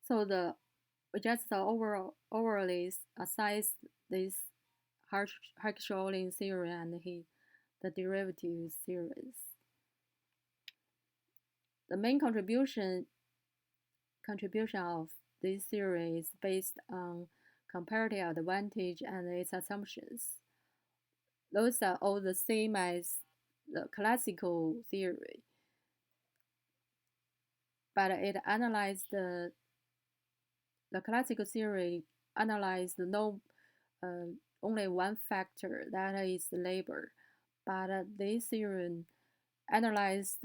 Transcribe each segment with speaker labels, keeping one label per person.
Speaker 1: So we just overly size this Herschelian theory and the derivative theories. The main contribution of this theory is based on comparative advantage and its assumptions. Those are all the same as the classical theory, but it analyzed the classical theory analyzed uh, only one factor, that is labor, but this theory analyzed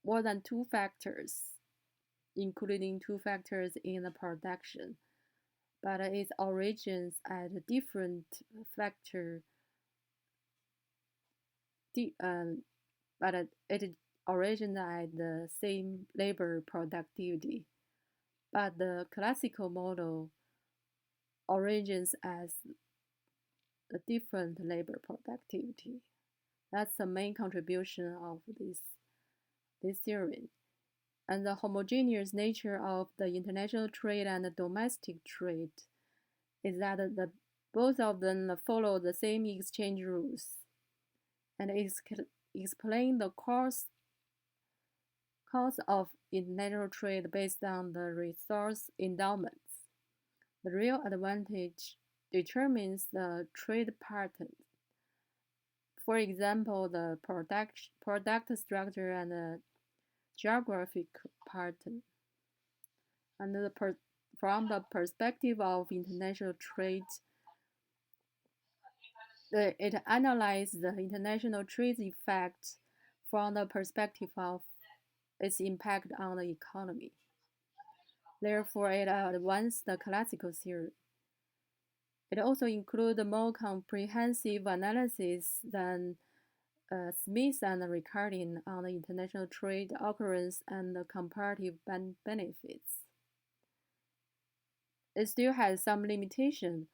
Speaker 1: more than two factors, including two factors in the production, but its origins at a different factor, but it originated at the same labor productivity. But the classical model origins as a different labor productivity. That's the main contribution of this theory. And the homogeneous nature of the international trade and the domestic trade is that both of them follow the same exchange rules and explain the course of international trade based on the resource endowments. The real advantage determines the trade pattern. For example, the product structure and the geographic pattern. And from the perspective of international trade, it analyzes the international trade effect from the perspective of its impact on the economy. Therefore, it advanced the classical theory. It also includes more comprehensive analysis than Smith and Ricardin on the international trade occurrence and the comparative benefits. It still has some limitation.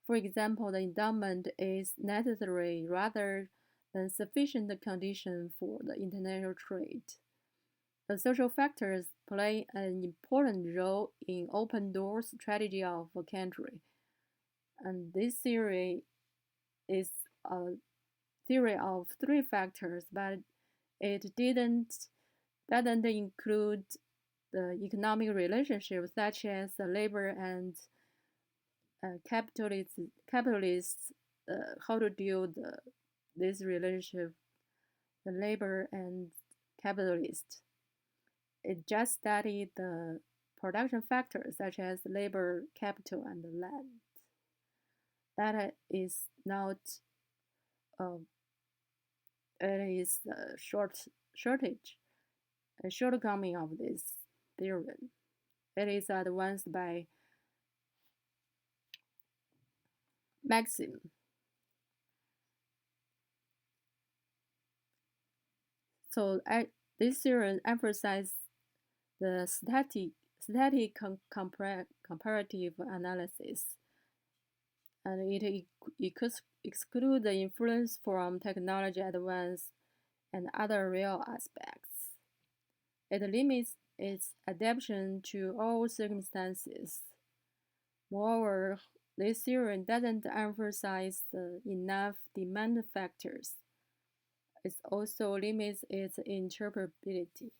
Speaker 1: For example, the endowment is necessary rather than sufficient condition for the international trade. The social factors play an important role in open door strategy of a country. And this theory is a theory of three factors, but it doesn't include the economic relationships such as labor and capitalists how to deal this relationship, the labor and capitalist. It just studied the production factors such as labor, capital, and land. That is not it is a shortcoming of this theorem. It is advanced by Maxim. So this theorem emphasizes the static comparative analysis, and it excludes the influence from technology advance and other real aspects. It limits its adaptation to all circumstances. Moreover, this theorem doesn't emphasize enough demand factors. It also limits its interpretability.